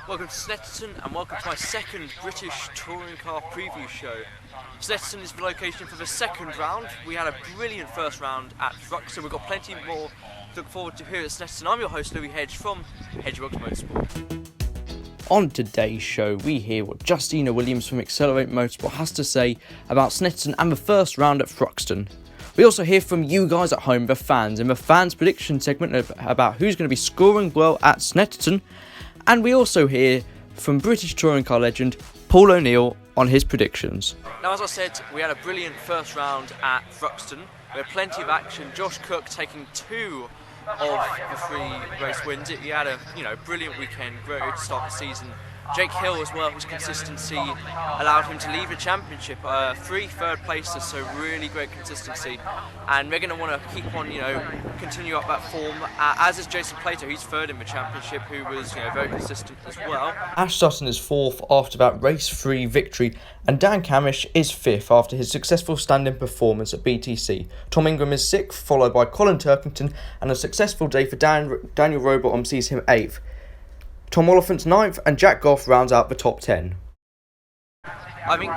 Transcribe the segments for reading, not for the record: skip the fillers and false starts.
Welcome to Snetterton and welcome to my second British touring car preview show. Snetterton is the location for the second round. We had a brilliant first round at Froxton. We've got plenty more to look forward to here at Snetterton. I'm your host Louis Hedge from Hedgeworks Motorsport. On today's show, we hear what Justina Williams from Accelerate Motorsport has to say about Snetterton and the first round at Froxton. We also hear from you guys at home, the fans, in the fans prediction segment about who's going to be scoring well at Snetterton. And we also hear from British touring car legend Paul O'Neill on his predictions. Now, as I said, we had a brilliant first round at Froxton. We had plenty of action. Josh Cook taking 2 of the 3 race wins. He had a brilliant weekend, great to start the season. Jake Hill as well, his consistency allowed him to leave the championship. 3 third places, so really great consistency. And we're going to want to keep on, continue up that form. As is Jason Plato, he's 3rd in the championship, who was, very consistent as well. Ash Sutton is 4th after that race 3 victory, and Dan Camish is 5th after his successful stand-in performance at BTCC. Tom Ingram is 6th, followed by Colin Turkington, and a successful day for Daniel Robot sees him 8th. Tom Oliphant's 9th, and Jack Goff rounds out the top 10. I think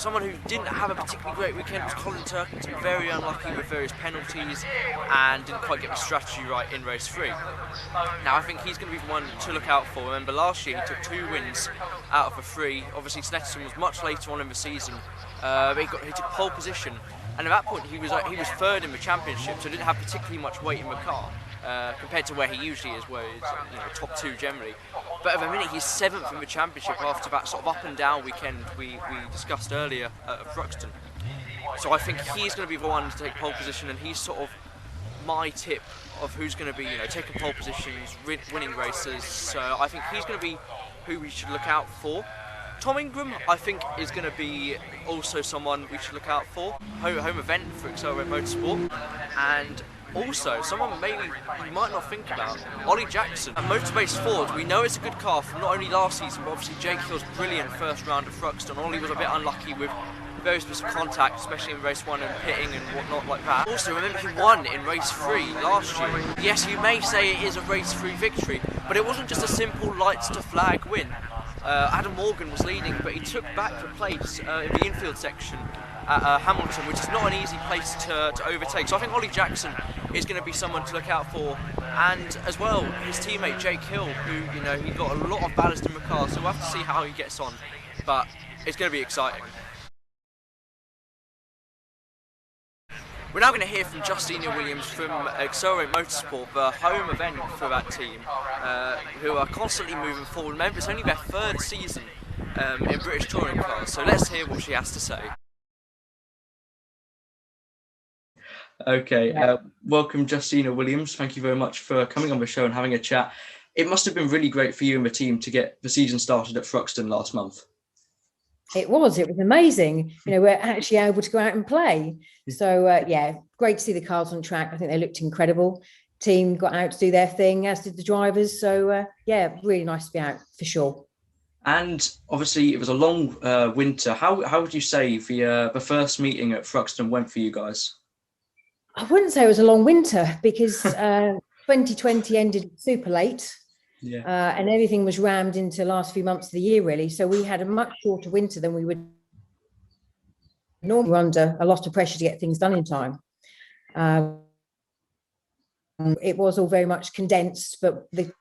someone who didn't have a particularly great weekend was Colin Turkington, very unlucky with various penalties and didn't quite get the strategy right in race 3. Now I think he's going to be the one to look out for. Remember last year he took 2 wins out of the 3. Obviously Snetterton was much later on in the season, but he took pole position, and at that point he was 3rd in the championship, so didn't have particularly much weight in the car. Compared to where he usually is, where he's top 2 generally. But at the minute he's 7th in the championship after that sort of up and down weekend we discussed earlier at Froxton. So I think he's going to be the one to take pole position, and he's sort of my tip of who's going to be taking pole positions, winning races. So I think he's going to be who we should look out for. Tom Ingram, I think, is going to be also someone we should look out for. Home event for Accelerate Motorsport. And also, someone maybe you might not think about, Ollie Jackson. At Motorbase Ford, we know it's a good car from not only last season, but obviously Jake Hill's brilliant first round at Froxton. Ollie was a bit unlucky with various bits of contact, especially in race 1 and pitting and whatnot like that. Also, remember he won in race 3 last year. Yes, you may say it is a race 3 victory, but it wasn't just a simple lights to flag win. Adam Morgan was leading, but he took back the place in the infield section at Hamilton, which is not an easy place to overtake. So I think Ollie Jackson is going to be someone to look out for, and as well his teammate Jake Hill, who he got a lot of ballast in the car, so we'll have to see how he gets on, but it's going to be exciting. We're now going to hear from Justina Williams from Accelerate Motorsport, the home event for that team, who are constantly moving forward. Remember, it's only their 3rd season in British touring cars, so let's hear what she has to say. Okay, welcome Justina Williams. Thank you very much for coming on the show and having a chat. It must have been really great for you and the team to get the season started at Froxton last month. It was amazing. We're actually able to go out and play. So, great to see the cars on track. I think they looked incredible. Team got out to do their thing, as did the drivers. So, really nice to be out for sure. And obviously, it was a long winter. How would you say the first meeting at Froxton went for you guys? I wouldn't say it was a long winter because 2020 ended super late. Yeah. And everything was rammed into the last few months of the year, really. So we had a much shorter winter than we would normally. We're under a lot of pressure to get things done in time. It was all very much condensed, but the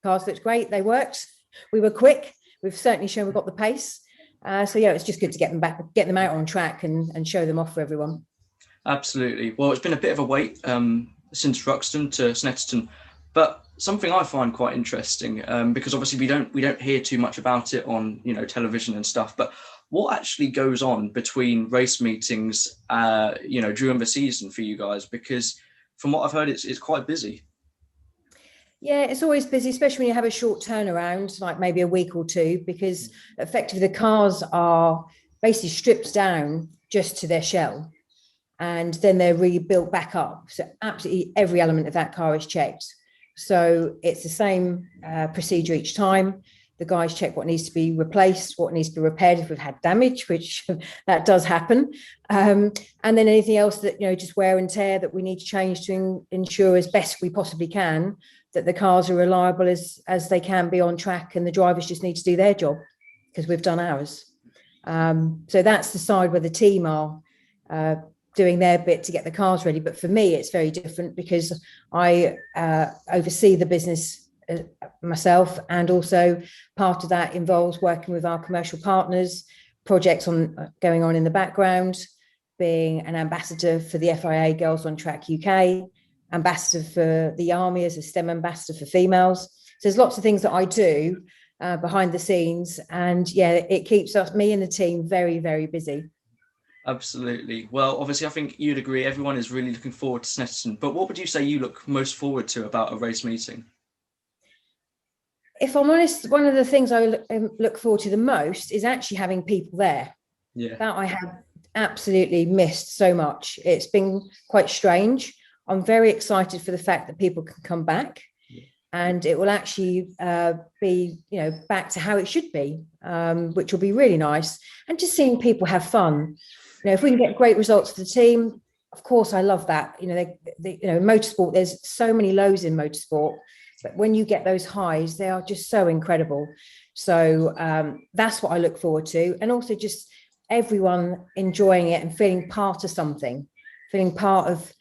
cars looked great. They worked. We were quick. We've certainly shown we've got the pace. It's just good to get them back, get them out on track and show them off for everyone. Absolutely. Well, it's been a bit of a wait since Froxton to Snetterton, but something I find quite interesting because obviously we don't hear too much about it on television and stuff. But what actually goes on between race meetings, during the season for you guys? Because from what I've heard, it's quite busy. Yeah, it's always busy, especially when you have a short turnaround, like maybe a week or 2, because effectively the cars are basically stripped down just to their shell, and then they're rebuilt back up. So absolutely every element of that car is checked. So it's the same procedure each time. The guys check what needs to be replaced, what needs to be repaired if we've had damage, which that does happen. And then anything else that, just wear and tear that we need to change to ensure as best we possibly can that the cars are reliable as they can be on track, and the drivers just need to do their job because we've done ours. So that's the side where the team are doing their bit to get the cars ready. But for me, it's very different because I oversee the business myself, and also part of that involves working with our commercial partners, projects going on in the background, being an ambassador for the FIA Girls on Track UK, ambassador for the Army as a STEM ambassador for females. So there's lots of things that I do behind the scenes, and it keeps me and the team very, very busy. Absolutely. Well, obviously, I think you'd agree everyone is really looking forward to Snetterton, but what would you say you look most forward to about a race meeting? If I'm honest, one of the things I look forward to the most is actually having people there. Yeah. That I have absolutely missed so much. It's been quite strange. I'm very excited for the fact that people can come back, and it will actually be, back to how it should be, which will be really nice. And just seeing people have fun. If we can get great results for the team, of course, I love that. In motorsport, there's so many lows in motorsport, but when you get those highs, they are just so incredible. So that's what I look forward to. And also just everyone enjoying it and feeling part of something, feeling part of,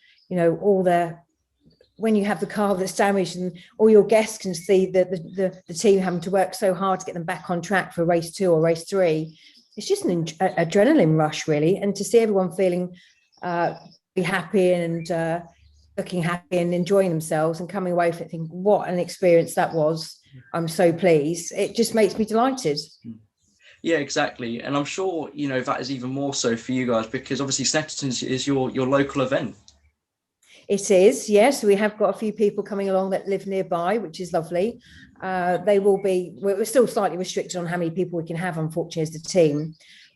when you have the car that's damaged and all your guests can see the team having to work so hard to get them back on track for race 2 or race 3. It's just an adrenaline rush, really. And to see everyone feeling be happy and looking happy and enjoying themselves and coming away from it thinking, what an experience that was. I'm so pleased. It just makes me delighted. Yeah, exactly. And I'm sure, that is even more so for you guys, because obviously Snetterton is your local event. It is, yes. We have got a few people coming along that live nearby, which is lovely. They will be, we're still slightly restricted on how many people we can have, unfortunately, as the team.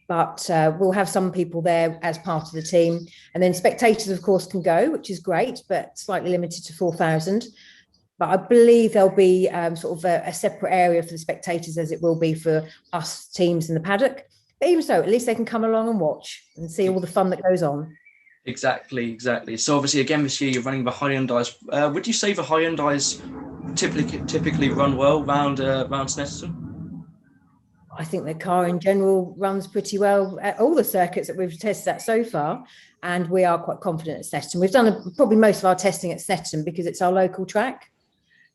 But we'll have some people there as part of the team. And then spectators, of course, can go, which is great, but slightly limited to 4,000. But I believe there'll be sort of a separate area for the spectators, as it will be for us teams in the paddock. But even so, at least they can come along and watch and see all the fun that goes on. Exactly. So obviously, again, this year you're running the Hyundais. Would you say the Hyundais typically run well round Snetterton? I think the car in general runs pretty well at all the circuits that we've tested at so far, and we are quite confident at Snetterton. We've done probably most of our testing at Snetterton because it's our local track,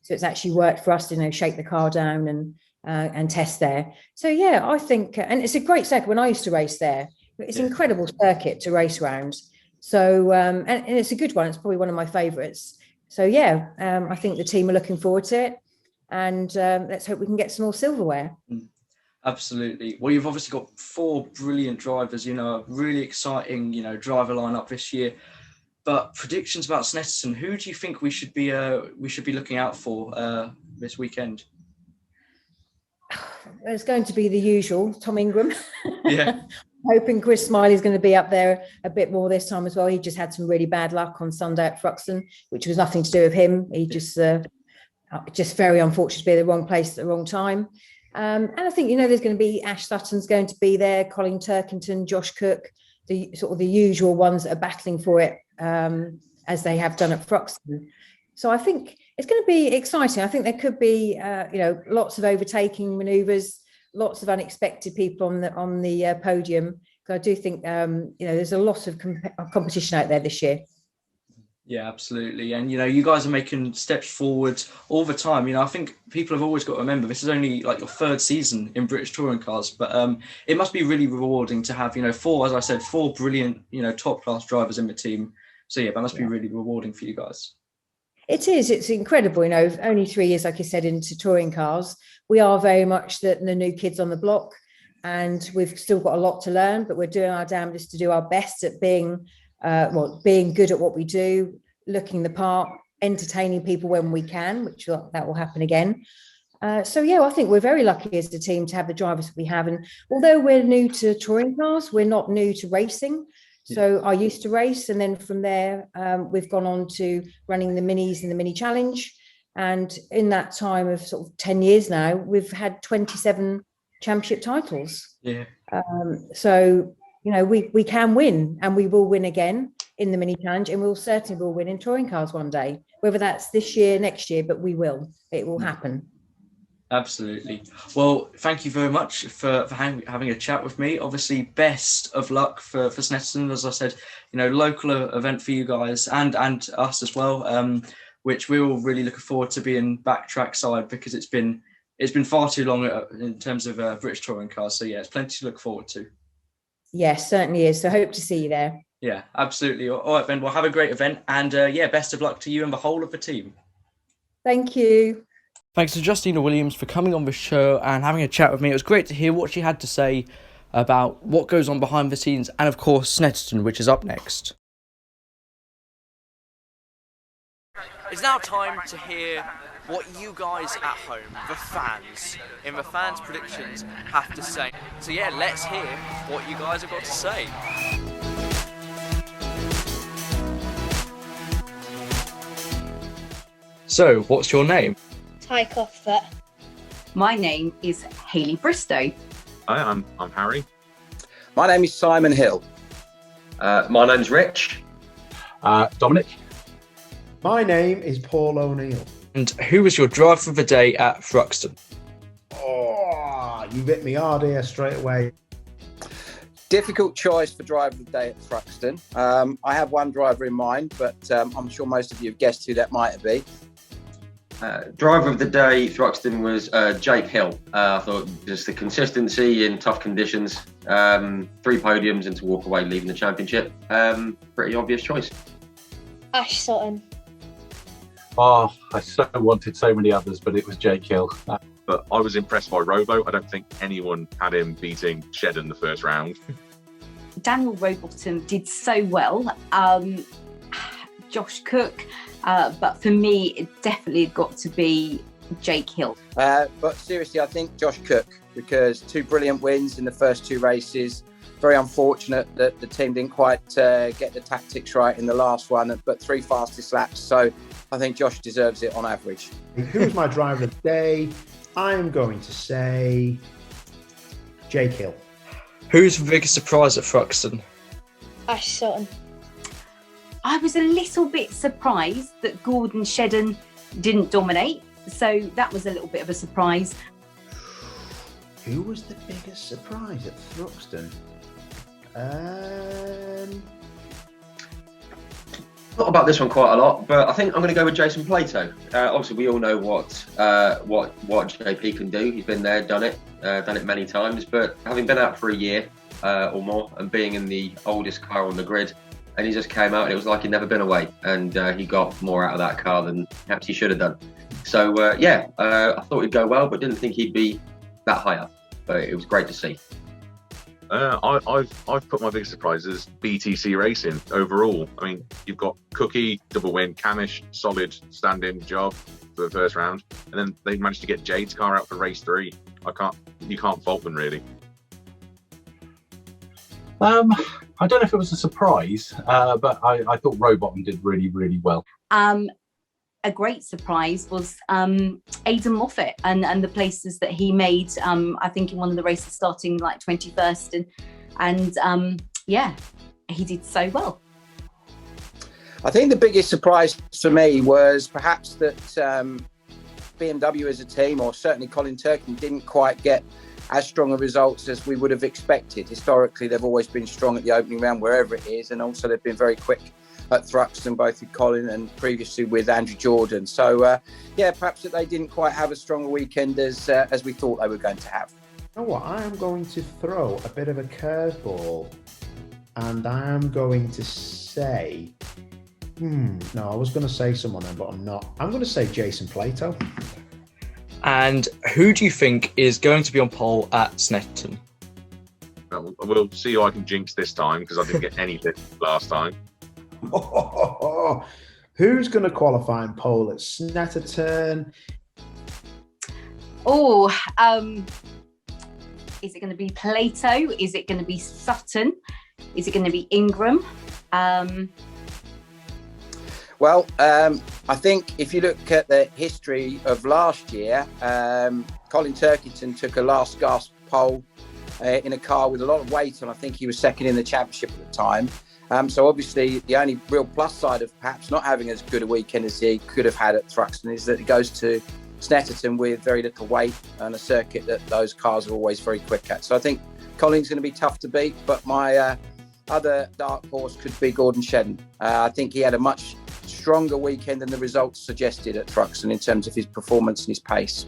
so it's actually worked for us to shake the car down and test there. So yeah, I think, and it's a great circuit. When I used to race there, it's an incredible circuit to race around. So and it's a good one. It's probably one of my favourites. So yeah, I think the team are looking forward to it, and let's hope we can get some more silverware. Absolutely. Well, you've obviously got 4 brilliant drivers, a really exciting, driver lineup this year. But predictions about Snetterton, who do you think we should be looking out for this weekend? There's going to be the usual, Tom Ingram. Yeah. Hoping Chris Smiley's going to be up there a bit more this time as well. He just had some really bad luck on Sunday at Froxton, which was nothing to do with him. He just very unfortunate to be at the wrong place at the wrong time. And I think, there's going to be Ash Sutton's going to be there, Colin Turkington, Josh Cook, the sort of the usual ones that are battling for it as they have done at Froxton. So I think it's going to be exciting. I think there could be, lots of overtaking manoeuvres, lots of unexpected people on the podium. So I do think, there's a lot of competition out there this year. Yeah, absolutely. And, you guys are making steps forward all the time. I think people have always got to remember this is only like your 3rd season in British touring cars, but it must be really rewarding to have, 4 brilliant, top class drivers in the team. So yeah, that must be really rewarding for you guys. It is. It's incredible. Only 3 years, like you said, into touring cars. We are very much the new kids on the block, and we've still got a lot to learn, but we're doing our damnedest to do our best at being good at what we do, looking the part, entertaining people when we can, which that will happen again. So yeah, I think we're very lucky as a team to have the drivers that we have. And although we're new to touring cars, we're not new to racing. So I used to race, and then from there, we've gone on to running the minis and the mini challenge. And in that time of sort of 10 years now, we've had 27 championship titles. Yeah. So, we can win, and we will win again in the mini challenge, and we'll certainly will win in touring cars one day, whether that's this year, next year, but we will. It will happen. Absolutely. Well, thank you very much for having a chat with me. Obviously, best of luck for Snetterton. As I said, local event for you guys and us as well, which we're all really looking forward to being back trackside, because it's been far too long in terms of British touring cars. So yeah, it's plenty to look forward to. Yes, certainly is. So hope to see you there. Yeah, absolutely. All right, Ben. Well, have a great event, and best of luck to you and the whole of the team. Thank you. Thanks to Justina Williams for coming on the show and having a chat with me. It was great to hear what she had to say about what goes on behind the scenes, and of course Snetterton, which is up next. It's now time to hear what you guys at home, the fans, in the fans' predictions, have to say. So yeah, let's hear what you guys have got to say. So, what's your name? Ty Cuthbert. My name is Hayley Bristow. Hi, I'm Harry. My name is Simon Hill. My name's Rich. Dominic. My name is Paul O'Neill. And who was your driver of the day at Froxton? Oh, you hit me hard here straight away. Difficult choice for driver of the day at Froxton. I have one driver in mind, but I'm sure most of you have guessed who that might be. Driver of the day, Froxton, was Jake Hill. I thought just the consistency in tough conditions, 3 podiums and to walk away leaving the championship. Pretty obvious choice. Ash Sutton. Oh, I so wanted so many others, but it was Jake Hill. But I was impressed by Robo. I don't think anyone had him beating Shedden the first round. Daniel Rowbottom did so well. Josh Cook, but for me, it definitely got to be Jake Hill. But seriously, I think Josh Cook, because 2 brilliant wins in the first 2 races. Very unfortunate that the team didn't quite get the tactics right in the last one, but 3 fastest laps. So I think Josh deserves it on average. Who's my driver of the day? I'm going to say Jake Hill. Who's the biggest surprise at Froxton? Ash Sutton. I was a little bit surprised that Gordon Shedden didn't dominate, so that was a little bit of a surprise. Who was the biggest surprise at Froxton? Thought about this one quite a lot, but I think I'm going to go with Jason Plato. Obviously, we all know what JP can do. He's been there, done it many times. But having been out for a year or more and being in the oldest car on the grid, and he just came out and it was like he'd never been away, and he got more out of that car than perhaps he should have done. So I thought he'd go well, but didn't think he'd be that high up. But it was great to see. I've put my biggest surprise as BTC Racing overall. I mean, you've got Cookie, double win, Camish, solid stand-in job for the first round, and then they managed to get Jade's car out for race 3. You can't fault them really. I don't know if it was a surprise, but I thought Rowbottom did really, really well. A great surprise was Aidan Moffat and the places that he made. I think in one of the races starting like 21st, and he did so well. I think the biggest surprise for me was perhaps that BMW as a team, or certainly Colin Turkin, didn't quite get as strong a results as we would have expected. Historically, they've always been strong at the opening round, wherever it is, and also they've been very quick at Thruxton, both with Colin and previously with Andrew Jordan. So, perhaps that they didn't quite have as strong a weekend as we thought they were going to have. You know what? I am going to throw a bit of a curveball, and I am going to say... No, I was going to say someone then, but I'm not. I'm going to say Jason Plato. And who do you think is going to be on pole at Snetterton? We'll see who I can jinx this time, because I didn't get anything last time. Who's going to qualify in pole at Snetterton? Is it going to be Plato? Is it going to be Sutton? Is it going to be Ingram? Well, I think if you look at the history of last year, Colin Turkington took a last gasp pole in a car with a lot of weight on. I think he was second in the championship at the time. So obviously the only real plus side of perhaps not having as good a weekend as he could have had at Froxton is that it goes to Snetterton with very little weight and a circuit that those cars are always very quick at. So I think Colin's going to be tough to beat, but my other dark horse could be Gordon Shedden. I think he had a much stronger weekend than the results suggested at Froxton in terms of his performance and his pace.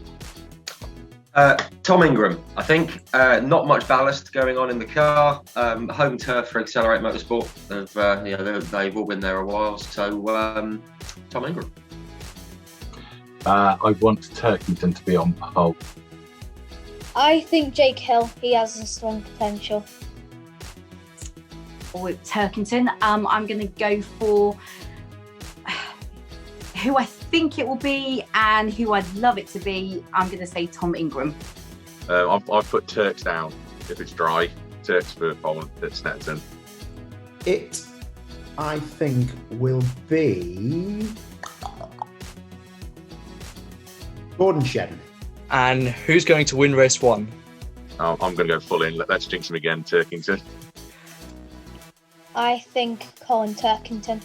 Tom Ingram, I think. Not much ballast going on in the car. Home turf for Accelerate Motorsport. They've all been there a while. So Tom Ingram. I want Turkington to be on pole. I think Jake Hill, he has a strong potential. With Turkington, I'm going to go for who I think it will be and who I'd love it to be. I'm going to say Tom Ingram. I've put Turks down if it's dry. Turks for pole at Snetterton. It, I think, will be Gordon Shedden. And who's going to win race 1? I'm going to go full in. Let's jinx him again, Turkington. I think Colin Turkington.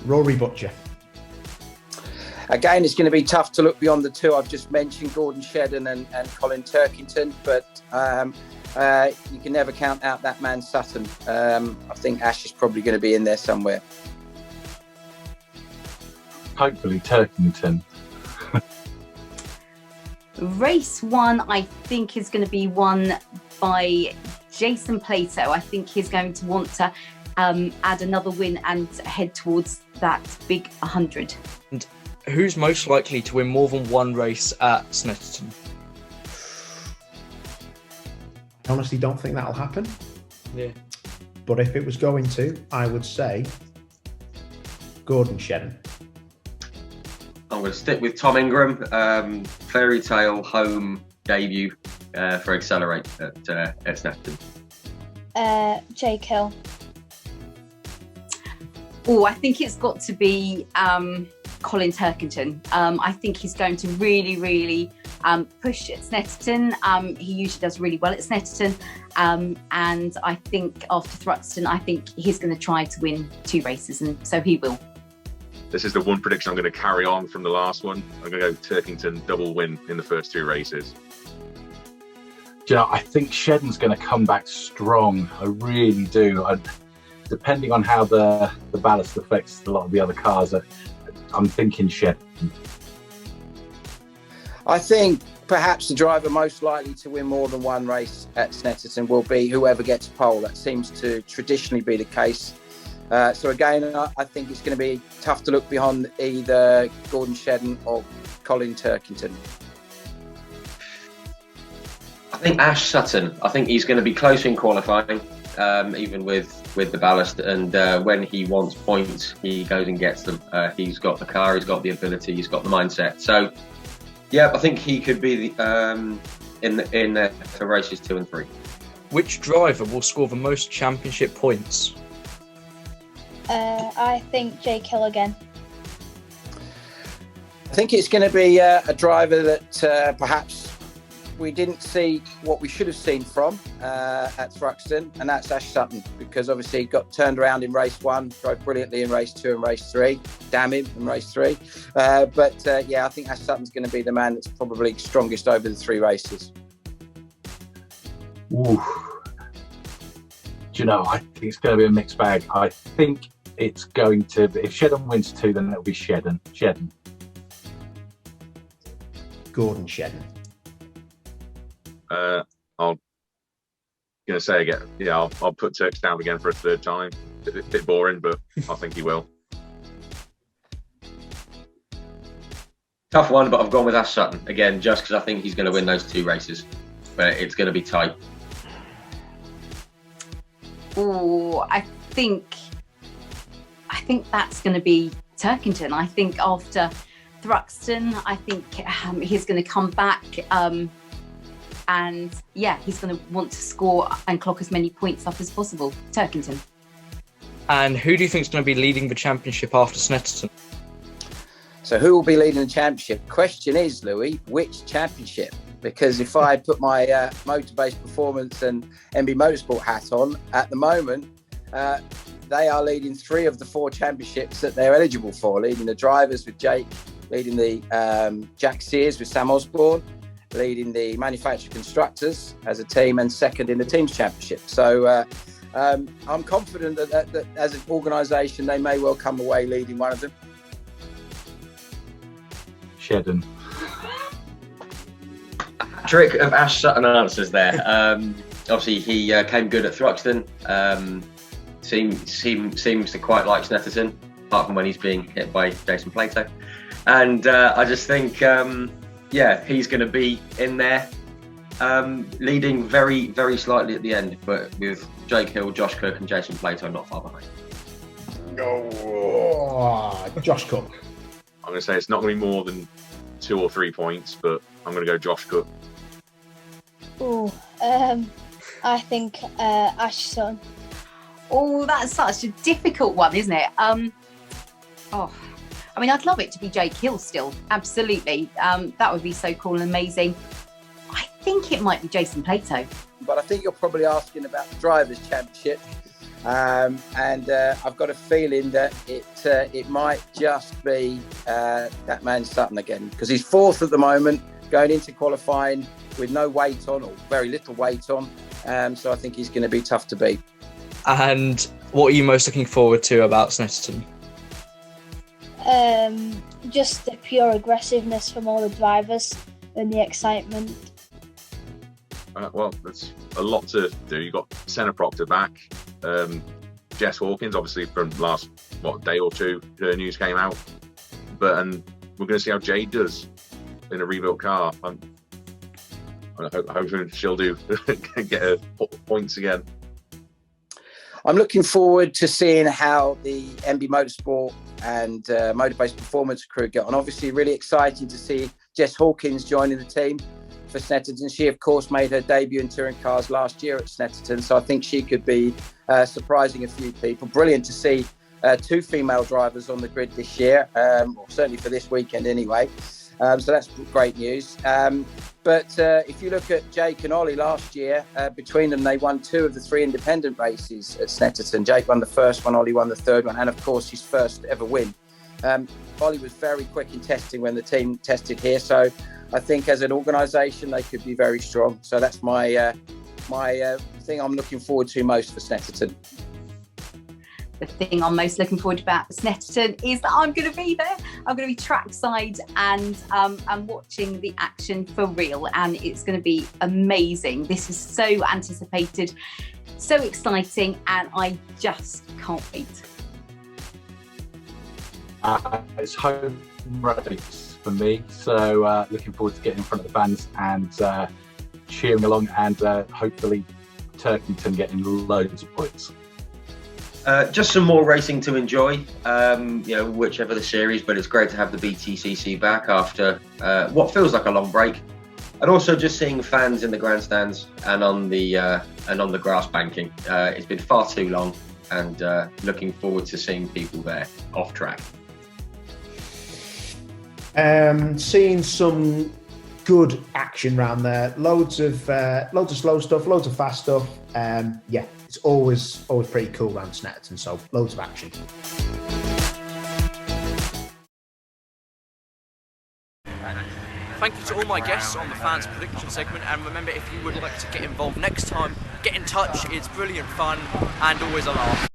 Rory Butcher. Again, it's going to be tough to look beyond the two I've just mentioned, Gordon Shedden and Colin Turkington, but you can never count out that man Sutton. I think Ash is probably going to be in there somewhere. Hopefully Turkington. Race 1, I think, is going to be won by Jason Plato. I think he's going to want to add another win and head towards that big 100. And who's most likely to win more than one race at Snetterton? I honestly don't think that'll happen. Yeah. But if it was going to, I would say Gordon Shedden. I'm going to stick with Tom Ingram. Fairy Tale home debut for Accelerate at Snetterton. Jake Hill. Oh, I think it's got to be Colin Turkington. I think he's going to really push at Snetterton. He usually does really well at Snetterton. And I think after Froxton, I think he's going to try to win 2 races, and so he will. This is the one prediction I'm going to carry on from the last one. I'm going to go Turkington double win in the first 2 races. Do you know, I think Shedden's going to come back strong. I really do. Depending on how the ballast affects a lot of the other cars, I'm thinking Shedden. I think perhaps the driver most likely to win more than one race at Snetterton will be whoever gets pole. That seems to traditionally be the case. So again, I think it's going to be tough to look beyond either Gordon Shedden or Colin Turkington. I think Ash Sutton. I think he's going to be close in qualifying, even with the ballast. And when he wants points, he goes and gets them. He's got the car, he's got the ability, he's got the mindset. So, yeah, I think he could be in for races 2 and 3. Which driver will score the most championship points? I think Jake Hill again. I think it's going to be a driver that perhaps we didn't see what we should have seen from at Froxton, and that's Ash Sutton, because obviously he got turned around in race 1, drove brilliantly in race 2 and race 3, damn him in race 3. But I think Ash Sutton's going to be the man that's probably strongest over the 3 races. Ooh. Do you know, I think it's going to be a mixed bag. I think it's going to be, if Shedden wins 2, then it'll be Shedden. Gordon Shedden. I'm going to say again, I'll put Turks down again for a 3rd time. A bit boring, but I think he will. Tough one, but I've gone with Ash Sutton again, just because I think he's going to win those 2 races. But it's going to be tight. Oh, I think that's going to be Turkington. I think after Thruxton, I think he's going to come back and he's going to want to score and clock as many points up as possible. Turkington. And who do you think is going to be leading the championship after Snetterton? So who will be leading the championship? Question is, Louis, which championship? Because if I put my motor-based performance and MB Motorsport hat on, at the moment, they are leading 3 of the 4 championships that they're eligible for, leading the drivers with Jake, leading the Jack Sears with Sam Osborne, leading the manufacturer constructors as a team, and second in the teams championship. So I'm confident that as an organisation, they may well come away leading one of them. Shedden. Trick of Ash Sutton answers there. Obviously, he came good at Froxton. Seems to quite like Snetterton, apart from when he's being hit by Jason Plato. And I just think, he's going to be in there, leading very, very slightly at the end, but with Jake Hill, Josh Cook, and Jason Plato not far behind. Josh Cook. I'm going to say it's not going to be more than 2 or 3 points, but I'm going to go Josh Cook. Oh, I think Ash Sutton. Oh, that's such a difficult one, isn't it? I mean, I'd love it to be Jake Hill still. Absolutely. That would be so cool and amazing. I think it might be Jason Plato. But I think you're probably asking about the Drivers' Championship. And I've got a feeling that it might just be that man Sutton again, because he's 4th at the moment, going into qualifying with no weight on, or very little weight on. So I think he's going to be tough to beat. And what are you most looking forward to about Snetterton? Just the pure aggressiveness from all the drivers and the excitement. Well, there's a lot to do. You've got Senna Proctor back. Jess Hawkins, obviously, from last day or two, her news came out. And we're going to see how Jade does in a rebuilt car. I hope she'll do get her points again. I'm looking forward to seeing how the MB Motorsport and Motor-Based Performance crew get on. Obviously, really exciting to see Jess Hawkins joining the team for Snetterton. She, of course, made her debut in touring cars last year at Snetterton, so I think she could be surprising a few people. Brilliant to see 2 female drivers on the grid this year, or certainly for this weekend anyway. So that's great news. But if you look at Jake and Ollie last year, between them, they won 2 of the 3 independent races at Snetterton. Jake won the first one, Ollie won the third one, and of course his first ever win. Ollie was very quick in testing when the team tested here, so I think as an organisation they could be very strong. So that's my thing I'm looking forward to most for Snetterton. The thing I'm most looking forward to about Snetterton is that I'm going to be there. I'm going to be trackside and watching the action for real, and it's going to be amazing. This is so anticipated, so exciting, and I just can't wait. It's home race for me, so looking forward to getting in front of the fans and cheering along, and hopefully Turkington getting loads of points. Just some more racing to enjoy, whichever the series, but it's great to have the BTCC back after what feels like a long break, and also just seeing fans in the grandstands and on the grass banking. It's been far too long, and looking forward to seeing people there off track. Seeing some good action around there, loads of slow stuff, loads of fast stuff. It's always pretty cool around Snetterton, so loads of action. Thank you to all my guests on the fans prediction segment, and remember, if you would like to get involved next time, get in touch. It's brilliant fun and always a laugh.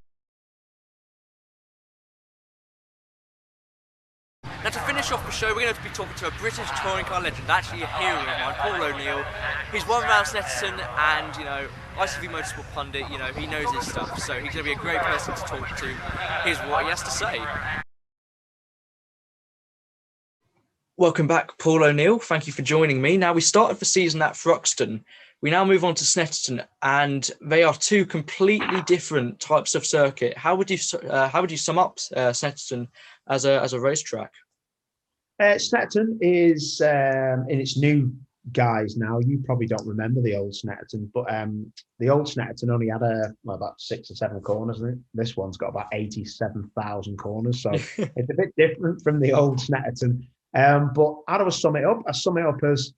Now, to finish off the show, we're going to be talking to a British touring car legend, actually a hero of mine, Paul O'Neill. He's won around Snetterton, and ICV Motorsport pundit, he knows his stuff, so he's going to be a great person to talk to. Here's what he has to say. Welcome back, Paul O'Neill. Thank you for joining me. Now, we started the season at Froxton. We now move on to Snetterton, and they are 2 completely different types of circuit. How would you sum up Snetterton as a racetrack? Snetterton is in its new guys now, you probably don't remember the old Snetterton, but the old Snetterton only had about 6 or 7 corners, and this one's got about 87,000 corners, so it's a bit different from the old Snetterton. But how do I sum it up? I sum it up as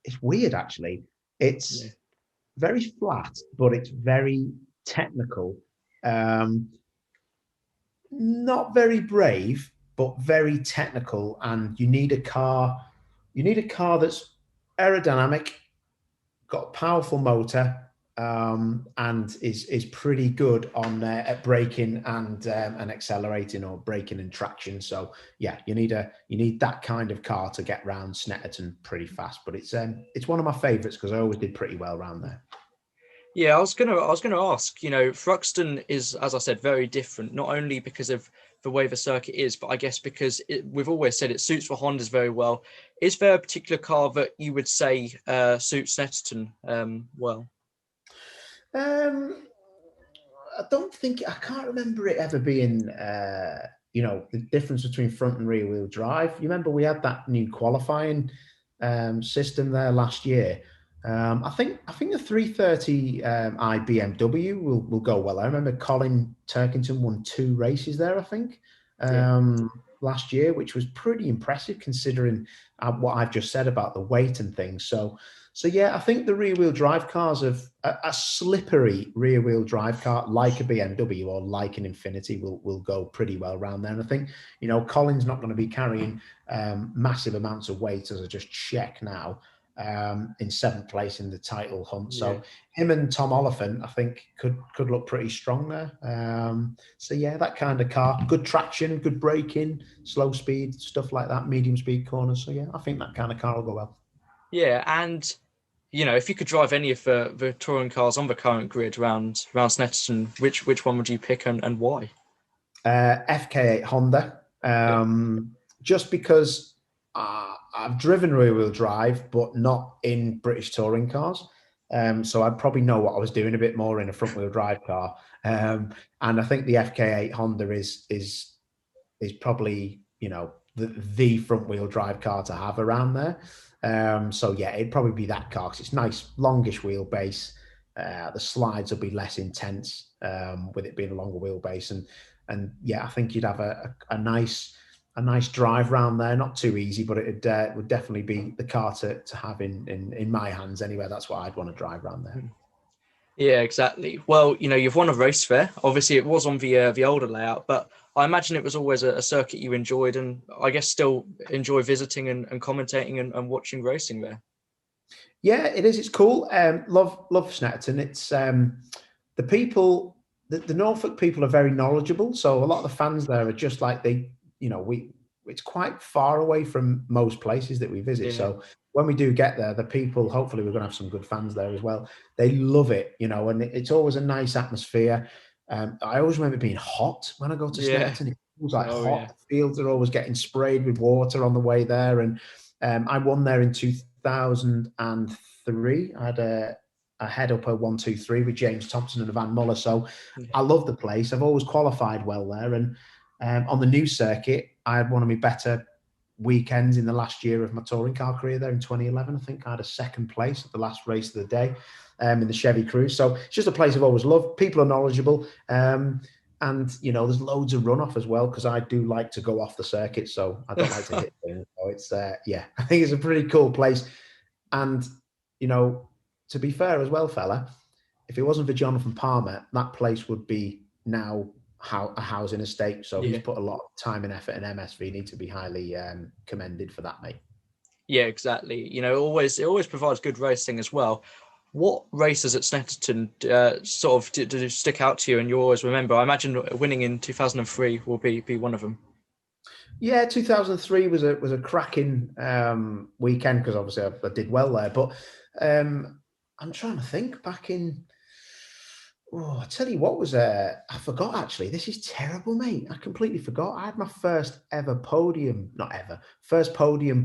it's weird actually. It's very flat, but it's very technical. Not very brave, but very technical, and you need a car that's aerodynamic, got a powerful motor, and is pretty good on at braking and accelerating, or braking and traction. So yeah, you need that kind of car to get round Snetterton pretty fast. But it's one of my favourites because I always did pretty well around there. Yeah, I was gonna ask. Froxton is, as I said, very different. Not only because of the way the circuit is, but I guess because we've always said it suits the Hondas very well. Is there a particular car that you would say suits Snetterton well? I can't remember it ever being, the difference between front and rear wheel drive. You remember we had that new qualifying system there last year. I think the 330 BMW will go well. I remember Colin Turkington won 2 races there, I think, last year, which was pretty impressive considering what I've just said about the weight and things. So yeah, I think the rear wheel drive cars of a slippery rear wheel drive car like a BMW or like an Infiniti will go pretty well around there. And I think, Colin's not going to be carrying massive amounts of weight, as I just check now. In 7th place in the title hunt, so him and Tom Oliphant I think could look pretty strong there. So yeah, that kind of car, good traction, good braking, slow speed stuff like that, medium speed corners. So yeah, I think that kind of car will go well. Yeah, and if you could drive any of the touring cars on the current grid around Snetterton, which one would you pick and why? FK8 Honda, just because I've driven rear wheel drive, but not in British touring cars. So I'd probably know what I was doing a bit more in a front wheel drive car. And I think the FK8 Honda is probably, the front wheel drive car to have around there. So yeah, it'd probably be that car because it's nice, longish wheelbase. The slides will be less intense with it being a longer wheelbase. And yeah, I think you'd have a nice drive round there. Not too easy, but it would definitely be the car to have in my hands anyway. That's what I'd want to drive around there. Yeah, exactly. Well, you've won a race there. Obviously, it was on the older layout, but I imagine it was always a circuit you enjoyed, and I guess still enjoy visiting and commentating and watching racing there. Yeah, it is. It's cool. Love Snetterton. It's the people. The Norfolk people are very knowledgeable, so a lot of the fans there are just like it's quite far away from most places that we visit. Yeah. So when we do get there, the people, hopefully we're going to have some good fans there as well. They love it, and it's always a nice atmosphere. I always remember being hot when I go to Snetterton. It was like hot. Yeah. The fields are always getting sprayed with water on the way there. And I won there in 2003. I had a head up a 1-2-3 with James Thompson and Van Muller. So I love the place. I've always qualified well there. And on the new circuit, I had one of my better weekends in the last year of my touring car career there in 2011. I think I had a 2nd place at the last race of the day in the Chevy Cruise. So it's just a place I've always loved. People are knowledgeable. And, there's loads of runoff as well because I do like to go off the circuit. So I don't like to hit things. So it's, I think it's a pretty cool place. And, to be fair as well, fella, if it wasn't for Jonathan Palmer, that place would be now a housing estate. So he's put a lot of time and effort in MSV. Need to be highly commended for that, mate. Yeah, exactly. It always provides good racing as well. What races at Snetterton sort of do stick out to you and you always remember? I imagine winning in 2003 will be one of them. Yeah, 2003 was a cracking weekend because obviously I did well there. But I'm trying to think back in. Oh, I tell you what was I forgot actually. This is terrible, mate. I completely forgot. I had my first podium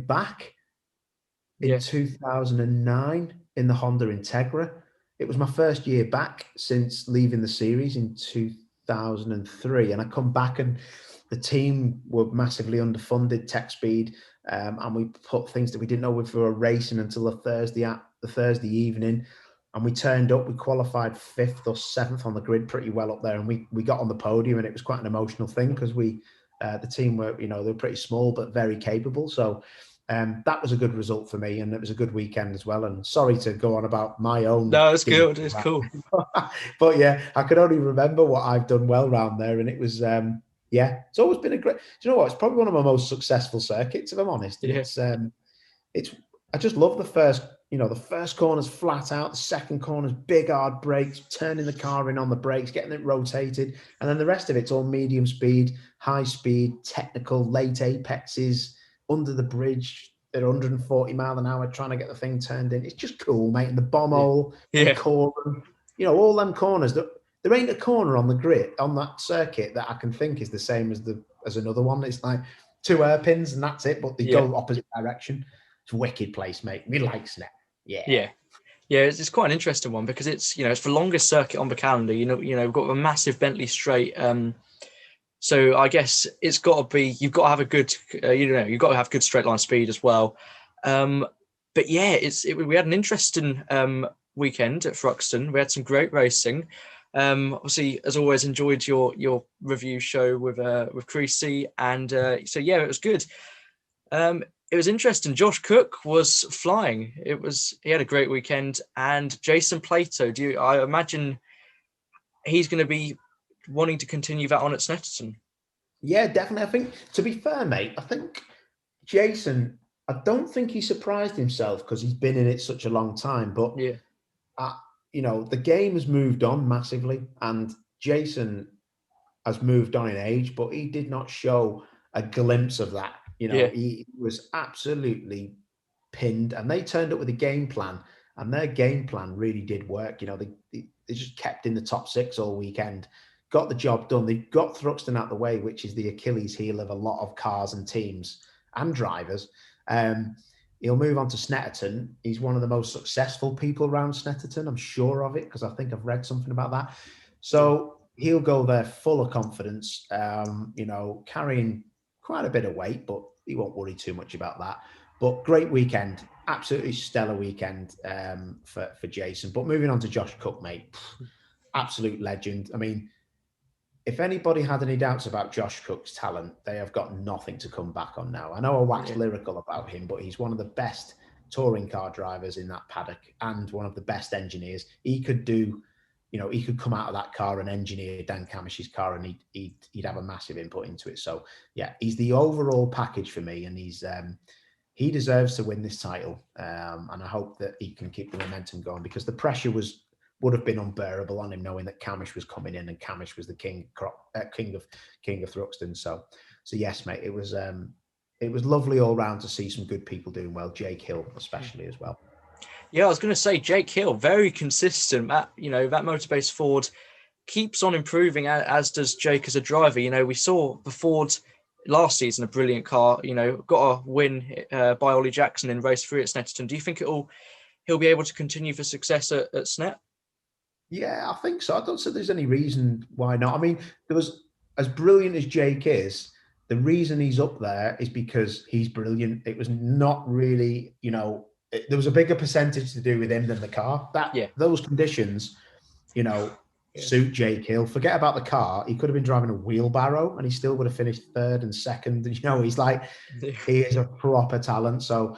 back in 2009 in the Honda Integra. It was my first year back since leaving the series in 2003. And I come back and the team were massively underfunded, tech speed. and we put things that we didn't know if we were racing until the Thursday evening. And we turned up, we qualified 5th or 7th on the grid, pretty well up there. And we got on the podium, and it was quite an emotional thing because the team were, they were pretty small, but very capable. So that was a good result for me. And it was a good weekend as well. And sorry to go on about my own. No, it's good. It's cool. But yeah, I could only remember what I've done well round there. And it was, it's always been a great, do you know what? It's probably one of my most successful circuits, if I'm honest. Yeah. I just love the first corner's flat out, the second corner's big hard brakes, turning the car in on the brakes, getting it rotated, and then the rest of it's all medium speed, high speed, technical, late apexes, under the bridge at 140 mile an hour, trying to get the thing turned in. It's just cool, mate. And the bomb hole, and Coram, all them corners. There ain't a corner on the grid, on that circuit, that I can think is the same as another one. It's like 2 hairpins and that's it, but they go opposite direction. It's a wicked place, mate. We like Snet. Yeah. It's quite an interesting one because it's it's the longest circuit on the calendar. We've got a massive Bentley Straight. So I guess it's got to be, you've got to have a good, you've got to have good straight line speed as well. But yeah, we had an interesting weekend at Froxton. We had some great racing. Obviously, as always, enjoyed your review show with Creasy, and so yeah, it was good. It was interesting. Josh Cook was flying. He had a great weekend, and Jason Plato. I imagine he's going to be wanting to continue that on at Snetterton? Yeah, definitely. I think, to be fair, mate, I think Jason, I don't think he surprised himself because he's been in it such a long time. But the game has moved on massively, and Jason has moved on in age, but he did not show a glimpse of that. He was absolutely pinned, and they turned up with a game plan, and their game plan really did work. They just kept in the top 6 all weekend, got the job done. They got Thruxton out the way, which is the Achilles heel of a lot of cars and teams and drivers. He'll move on to Snetterton. He's one of the most successful people around Snetterton. I'm sure of it because I think I've read something about that. So he'll go there full of confidence, carrying quite a bit of weight, but he won't worry too much about that. But great weekend, absolutely stellar weekend for Jason. But moving on to Josh Cook, mate, absolute legend. I mean, if anybody had any doubts about Josh Cook's talent, they have got nothing to come back on now. I know I waxed lyrical about him, but he's one of the best touring car drivers in that paddock and one of the best engineers. He could do, he could come out of that car and engineer Dan Camish's car, and he'd have a massive input into it. So yeah, he's the overall package for me, and he deserves to win this title. And I hope that he can keep the momentum going, because the pressure would have been unbearable on him knowing that Camish was coming in, and Camish was the king of Thruxton. So yes, mate, it was lovely all round to see some good people doing well. Jake Hill especially as well. Yeah, I was going to say Jake Hill, very consistent. That motor-based Ford keeps on improving, as does Jake as a driver. We saw the Ford last season, a brilliant car. Got a win by Ollie Jackson in race 3 at Snetterton. Do you think he'll be able to continue for success at Snet? Yeah, I think so. I don't see there's any reason why not. I mean, there was, as brilliant as Jake is, the reason he's up there is because he's brilliant. It was not really, there was a bigger percentage to do with him than the car. Those conditions, suit Jake Hill. Forget about the car. He could have been driving a wheelbarrow and he still would have finished 3rd and 2nd. He's like, he is a proper talent. So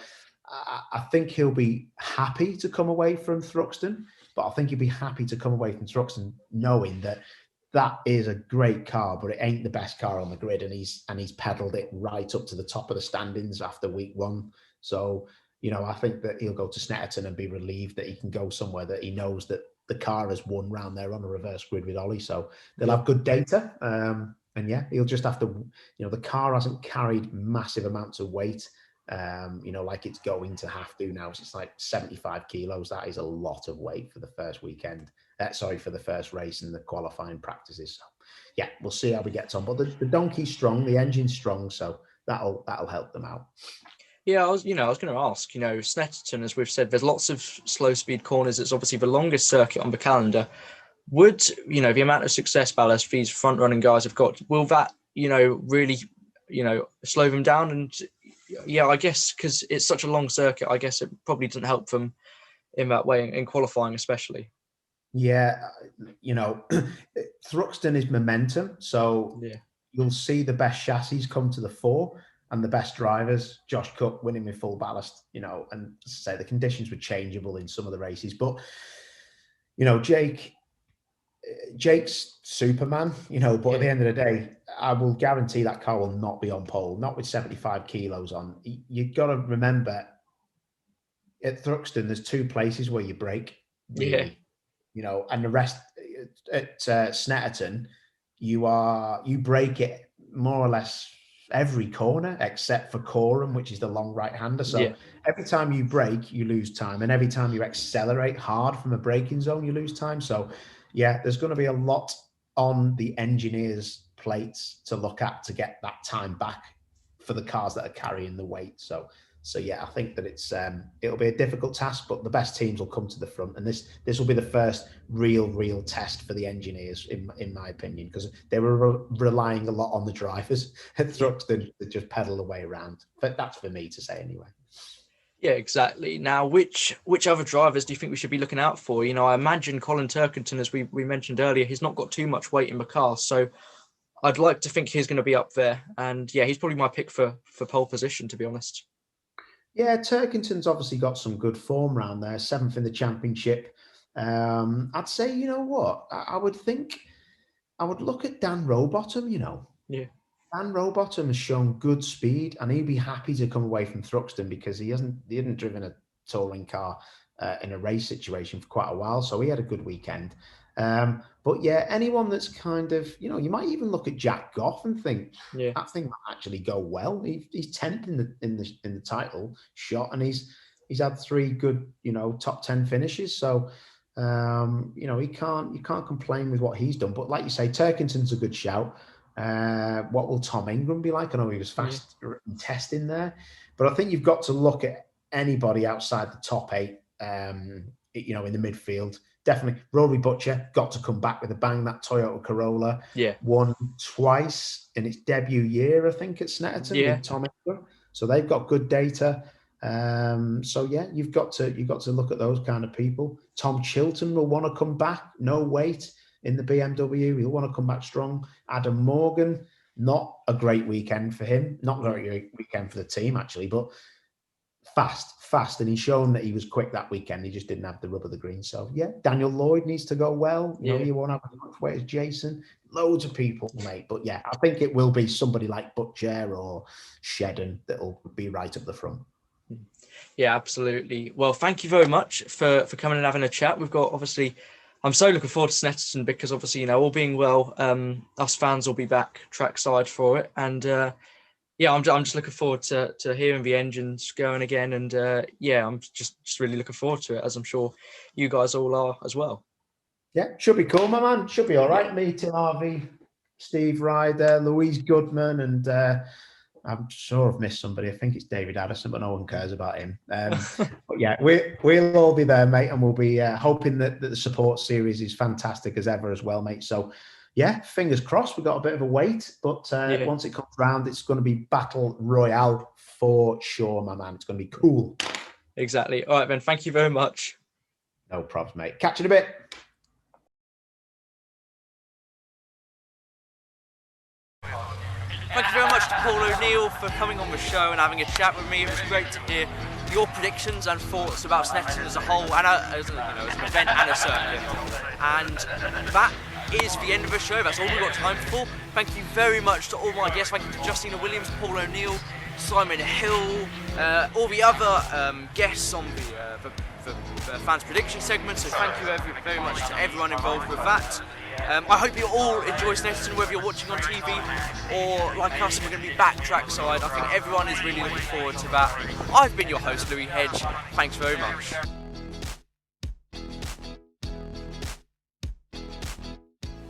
I think he'll be happy to come away from Thruxton. But I think he'd be happy to come away from Thruxton knowing that is a great car, but it ain't the best car on the grid, and he's pedalled it right up to the top of the standings after week 1. So, I think that he'll go to Snetterton and be relieved that he can go somewhere that he knows that the car has won round there on a reverse grid with Ollie. So they'll have good data. And yeah, he'll just have to, the car hasn't carried massive amounts of weight. Like it's going to have to now. It's like 75 kilos. That is a lot of weight for the first weekend. For the first race and the qualifying practices. So yeah, we'll see how we get on. But the donkey's strong, the engine's strong, so that'll help them out. Yeah, I was going to ask. Snetterton, as we've said, there's lots of slow speed corners. It's obviously the longest circuit on the calendar. Would the amount of success ballast these front running guys have got? Will that really slow them down and Yeah, I guess because it's such a long circuit, I guess it probably doesn't help them in that way, in qualifying especially. Yeah, Thruxton is momentum, so you'll see the best chassis come to the fore and the best drivers. Josh Cook winning with full ballast, and say the conditions were changeable in some of the races, but Jake's Superman, but at the end of the day, I will guarantee that car will not be on pole, not with 75 kilos on. You've got to remember, at Thruxton, there's 2 places where you brake, really, and the rest at Snetterton, you brake it more or less every corner except for Coram, which is the long right-hander. So every time you brake, you lose time, and every time you accelerate hard from a braking zone, you lose time. So yeah, there's going to be a lot on the engineers' plates to look at to get that time back for the cars that are carrying the weight. So yeah, I think that it'll be a difficult task, but the best teams will come to the front, and this will be the first real test for the engineers, in my opinion, because they were relying a lot on the drivers at Thruxton to just pedal the way around. But that's for me to say anyway. Yeah, exactly. Now, which other drivers do you think we should be looking out for? I imagine Colin Turkington, as we mentioned earlier, he's not got too much weight in the car, so I'd like to think he's going to be up there. And yeah, he's probably my pick for pole position, to be honest. Yeah, Turkington's obviously got some good form around there, 7th in the championship. I'd say, you know what? I would look at Dan Rowbottom, Yeah. Dan Rowbottom has shown good speed, and he'd be happy to come away from Thruxton because he hadn't driven a touring car in a race situation for quite a while, so he had a good weekend. But yeah, anyone that's kind of, you might even look at Jack Goff and think that thing might actually go well. He's 10th in the title shot, and he's had 3 good, top 10 finishes. So you can't complain with what he's done. But like you say, Turkington's a good shout. What will Tom Ingram be like? I know he was fast in testing there, but I think you've got to look at anybody outside the top 8, in the midfield. Definitely, Rory Butcher got to come back with a bang. That Toyota Corolla, won twice in its debut year, I think, at Snetterton with Tom Ingram. So they've got good data. So yeah, you've got to look at those kind of people. Tom Chilton will want to come back, no weight in the BMW. He'll want to come back strong. Adam Morgan, not a great weekend for him, not a great weekend for the team actually, but fast, and he's shown that he was quick that weekend. He just didn't have the rub of the green. So yeah, Daniel Lloyd needs to go well. You won't have as much weight as Jason. Loads of people, mate. But yeah, I think it will be somebody like Butcher or Shedden that'll be right up the front. Yeah, absolutely. Well, thank you very much for coming and having a chat. We've got, obviously, I'm so looking forward to Snetterton because obviously, all being well, us fans will be back trackside for it. And yeah, I'm just looking forward to hearing the engines going again. And yeah, I'm just really looking forward to it, as I'm sure you guys all are as well. Yeah, should be cool, my man. Should be all right. Me, Tim Harvey, Steve Ryder, Louise Goodman, and I'm sure I've missed somebody. I think it's David Addison, but no one cares about him. But yeah, we'll all be there, mate, and we'll be hoping that the support series is fantastic as ever as well, mate. So yeah, fingers crossed. We've got a bit of a wait, but once it comes round, it's going to be battle royale for sure, my man. It's going to be cool. Exactly. All right, then. Thank you very much. No problem, mate. Catch you in a bit. Thank you very much to Paul O'Neill for coming on the show and having a chat with me. It was great to hear your predictions and thoughts about Snetterton as a whole, and as an event and a circuit. And that is the end of the show. That's all we've got time for. Thank you very much to all my guests. Thank you to Justina Williams, Paul O'Neill, Simon Hill, all the other guests on the fans prediction segment. So thank you very much to everyone involved with that. I hope you all enjoy Snetterton, whether you're watching on TV or like us, we're going to be back trackside. I think everyone is really looking forward to that. I've been your host, Louis Hedge. Thanks very much.